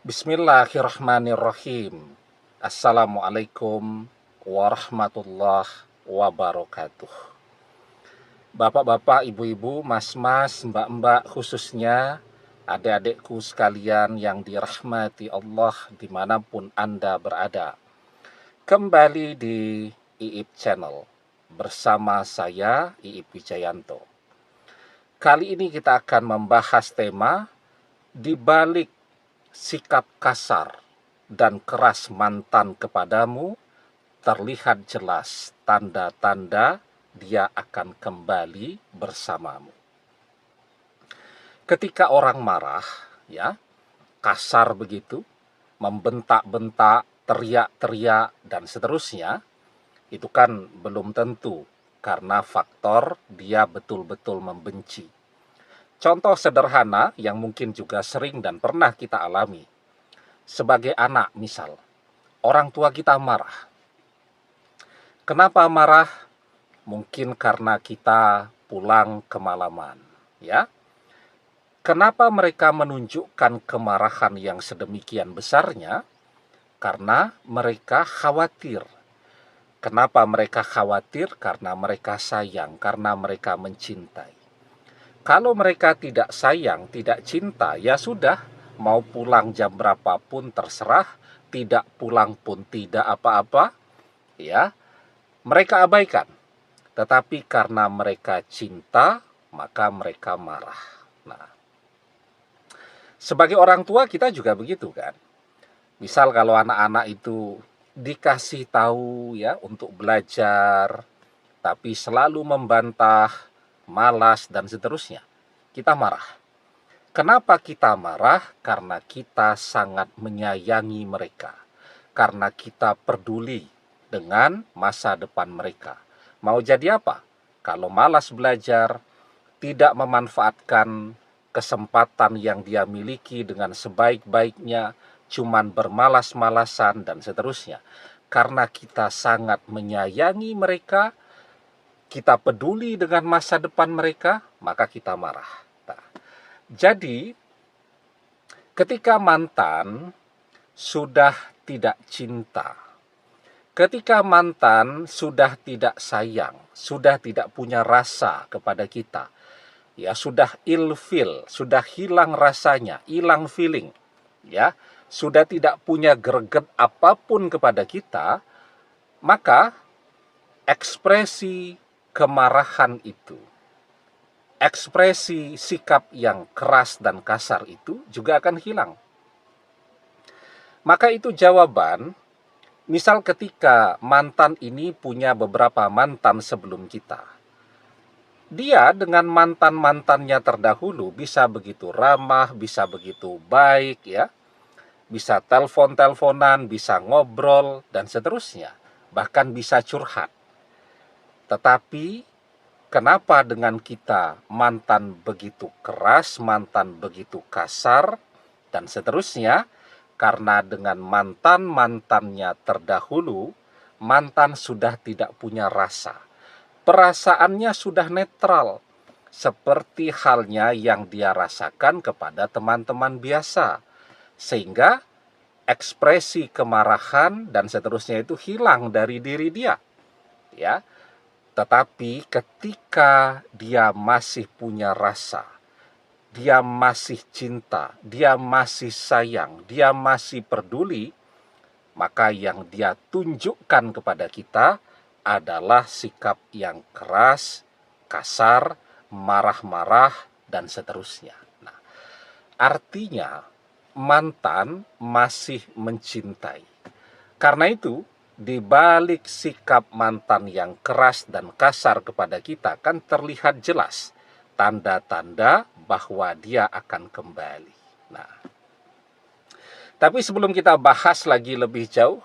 Bismillahirrahmanirrahim. Assalamualaikum warahmatullahi wabarakatuh. Bapak-bapak, ibu-ibu, mas-mas, mbak-mbak, khususnya adik-adikku sekalian yang dirahmati Allah dimanapun Anda berada. Kembali di Iip Channel bersama saya, Iip Wijayanto. Kali ini kita akan membahas tema di balik sikap kasar dan keras mantan kepadamu, terlihat jelas tanda-tanda dia akan kembali bersamamu. Ketika orang marah, ya, kasar begitu, membentak-bentak, teriak-teriak, dan seterusnya, itu kan belum tentu karena faktor dia betul-betul membenci. Contoh sederhana yang mungkin juga sering dan pernah kita alami. Sebagai anak misal, orang tua kita marah. Kenapa marah? Mungkin karena kita pulang kemalaman, ya. Kenapa mereka menunjukkan kemarahan yang sedemikian besarnya? Karena mereka khawatir. Kenapa mereka khawatir? Karena mereka sayang, karena mereka mencintai. Kalau mereka tidak sayang, tidak cinta, ya sudah, mau pulang jam berapapun terserah, tidak pulang pun tidak apa-apa, ya, mereka abaikan. Tetapi karena mereka cinta, maka mereka marah. Nah, sebagai orang tua kita juga begitu kan. Misal kalau anak-anak itu dikasih tahu ya untuk belajar, tapi selalu membantah, malas, dan seterusnya, kita marah. Kenapa kita marah? Karena kita sangat menyayangi mereka. Karena kita peduli dengan masa depan mereka. Mau jadi apa? Kalau malas belajar, tidak memanfaatkan kesempatan yang dia miliki dengan sebaik-baiknya, cuman bermalas-malasan, dan seterusnya. Karena kita sangat menyayangi mereka, kita peduli dengan masa depan mereka, maka kita marah. Nah, jadi, ketika mantan sudah tidak cinta, ketika mantan sudah tidak sayang, sudah tidak punya rasa kepada kita, ya sudah ilfil, sudah hilang rasanya, hilang feeling, ya, sudah tidak punya greget apapun kepada kita, maka ekspresi kemarahan itu, ekspresi sikap yang keras dan kasar itu juga akan hilang. Maka itu jawaban, misal ketika mantan ini punya beberapa mantan sebelum kita. Dia dengan mantan-mantannya terdahulu bisa begitu ramah, bisa begitu baik, ya. Bisa telepon-teleponan, bisa ngobrol, dan seterusnya. Bahkan bisa curhat. Tetapi kenapa dengan kita mantan begitu keras, mantan begitu kasar, dan seterusnya? Karena dengan mantan-mantannya terdahulu, mantan sudah tidak punya rasa. Perasaannya sudah netral, seperti halnya yang dia rasakan kepada teman-teman biasa. Sehingga ekspresi kemarahan dan seterusnya itu hilang dari diri dia. Ya. Tetapi ketika dia masih punya rasa, dia masih cinta, dia masih sayang, dia masih peduli, maka yang dia tunjukkan kepada kita adalah sikap yang keras, kasar, marah-marah, dan seterusnya. Nah, artinya mantan masih mencintai. Karena itu, di balik sikap mantan yang keras dan kasar kepada kita kan terlihat jelas tanda-tanda bahwa dia akan kembali. Nah, tapi sebelum kita bahas lagi lebih jauh,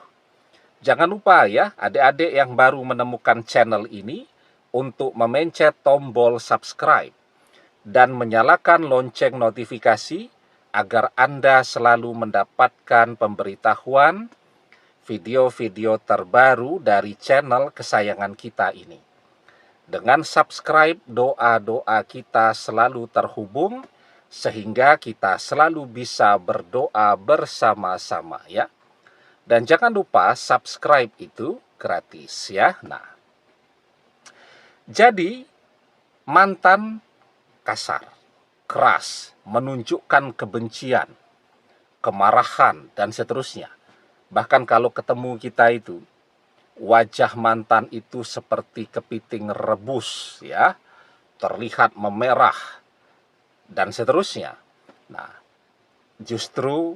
jangan lupa ya adik-adik yang baru menemukan channel ini untuk memencet tombol subscribe dan menyalakan lonceng notifikasi agar Anda selalu mendapatkan pemberitahuan video-video terbaru dari channel kesayangan kita ini. Dengan subscribe, doa-doa kita selalu terhubung sehingga kita selalu bisa berdoa bersama-sama ya. Dan jangan lupa subscribe itu gratis ya. Nah, jadi mantan kasar, keras, menunjukkan kebencian, kemarahan, dan seterusnya. Bahkan kalau ketemu kita itu, wajah mantan itu seperti kepiting rebus ya, terlihat memerah, dan seterusnya. Nah, justru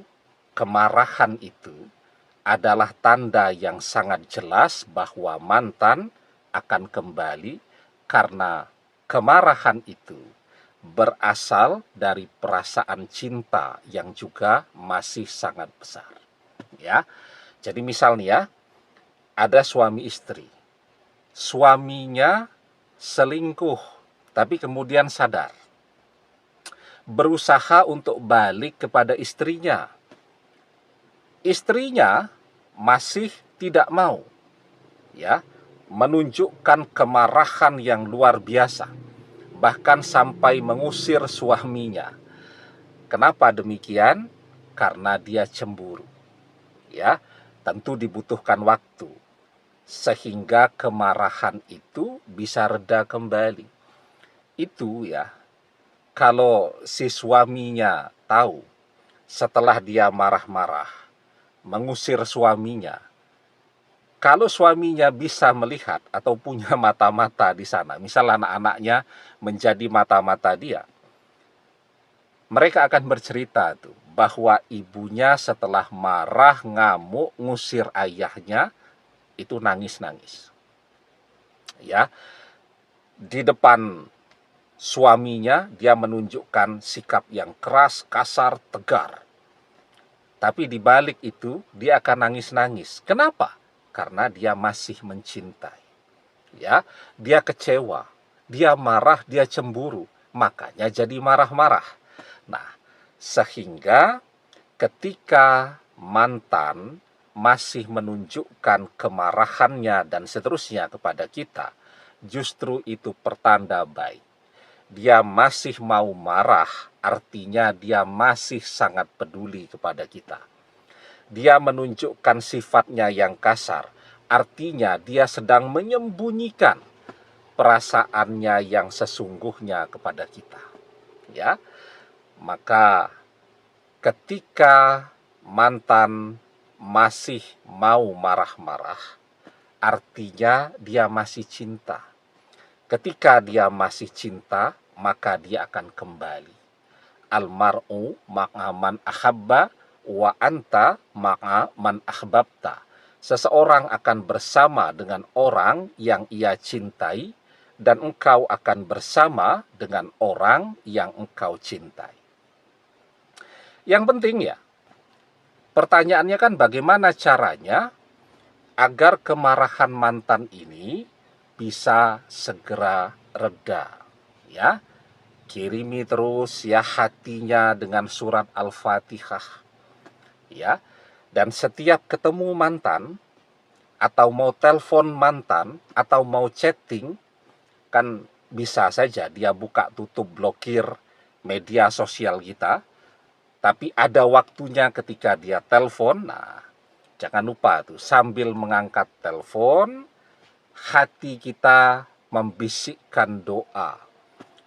kemarahan itu adalah tanda yang sangat jelas bahwa mantan akan kembali, karena kemarahan itu berasal dari perasaan cinta yang juga masih sangat besar. Ya, jadi misalnya ya, ada suami istri, suaminya selingkuh, tapi kemudian sadar, berusaha untuk balik kepada istrinya. Istrinya masih tidak mau, ya, menunjukkan kemarahan yang luar biasa, bahkan sampai mengusir suaminya. Kenapa demikian? Karena dia cemburu. Ya, tentu dibutuhkan waktu sehingga kemarahan itu bisa reda kembali. Itu ya, kalau si suaminya tahu setelah dia marah-marah mengusir suaminya, kalau suaminya bisa melihat atau punya mata-mata di sana, misal anak-anaknya menjadi mata-mata dia, mereka akan bercerita tuh bahwa ibunya setelah marah, ngamuk, ngusir ayahnya, itu nangis-nangis. Ya, di depan suaminya dia menunjukkan sikap yang keras, kasar, tegar. Tapi di balik itu dia akan nangis-nangis. Kenapa? Karena dia masih mencintai. Ya, dia kecewa, dia marah, dia cemburu, makanya jadi marah-marah. Nah, sehingga ketika mantan masih menunjukkan kemarahannya dan seterusnya kepada kita, justru itu pertanda baik. Dia masih mau marah, artinya dia masih sangat peduli kepada kita. Dia menunjukkan sifatnya yang kasar, artinya dia sedang menyembunyikan perasaannya yang sesungguhnya kepada kita. Ya, maka ketika mantan masih mau marah-marah, artinya dia masih cinta. Ketika dia masih cinta, maka dia akan kembali. Almar'u ma'a man ahabba wa anta ma'a man ahbabta. Seseorang akan bersama dengan orang yang ia cintai, dan engkau akan bersama dengan orang yang engkau cintai. Yang penting ya, pertanyaannya kan bagaimana caranya agar kemarahan mantan ini bisa segera reda. Ya, kirimi terus ya hatinya dengan surat Al-Fatihah. Ya, dan setiap ketemu mantan, atau mau telepon mantan, atau mau chatting, kan bisa saja dia buka tutup blokir media sosial kita, tapi ada waktunya ketika dia telepon. Nah, jangan lupa tuh sambil mengangkat telepon, hati kita membisikkan doa.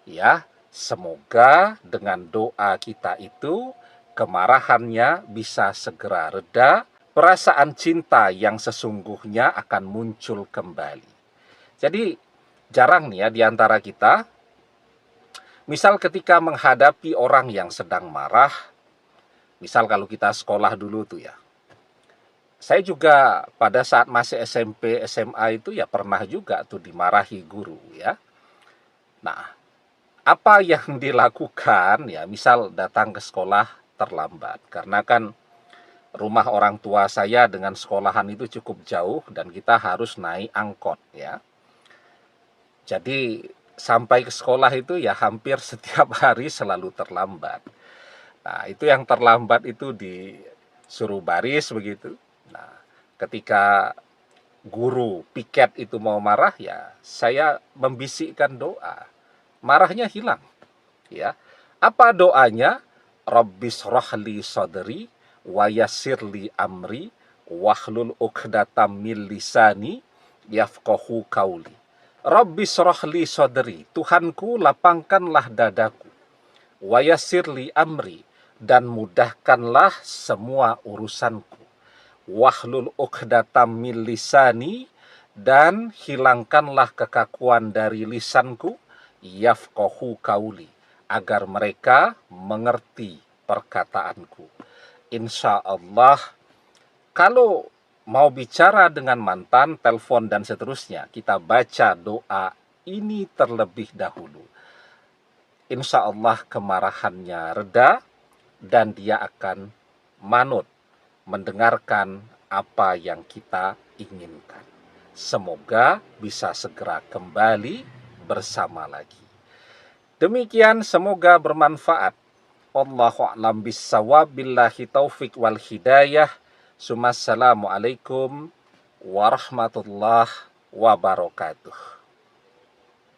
Ya, semoga dengan doa kita itu kemarahannya bisa segera reda, perasaan cinta yang sesungguhnya akan muncul kembali. Jadi jarang nih ya di antara kita, misal ketika menghadapi orang yang sedang marah, misal kalau kita sekolah dulu tuh ya, saya juga pada saat masih SMP, SMA itu ya pernah juga tuh dimarahi guru ya. Nah, apa yang dilakukan ya, misal datang ke sekolah terlambat, karena kan rumah orang tua saya dengan sekolahan itu cukup jauh dan kita harus naik angkot ya. Jadi sampai ke sekolah itu ya hampir setiap hari selalu terlambat. Nah, itu yang terlambat itu disuruh baris begitu. Nah, ketika guru piket itu mau marah ya, saya membisikkan doa. Marahnya hilang, ya. Apa doanya? Rabbis rohli sodri wa yassirli amri wahlul uqdatam min lisani yafqahu qauli. Rabbis rohli sodri, Tuhanku lapangkanlah dadaku, wa yassirli amri, dan mudahkanlah semua urusanku, wahlul uqdatam min lisani, dan hilangkanlah kekakuan dari lisanku, yafqahu qauli, agar mereka mengerti perkataanku. Insya Allah, kalau mau bicara dengan mantan, telepon dan seterusnya, kita baca doa ini terlebih dahulu. Insya Allah kemarahannya reda dan dia akan manut mendengarkan apa yang kita inginkan. Semoga bisa segera kembali bersama lagi. Demikian, semoga bermanfaat. Wallahu a'lam bissawab, billahi taufik wal hidayah. Assalamualaikum warahmatullahi wabarakatuh.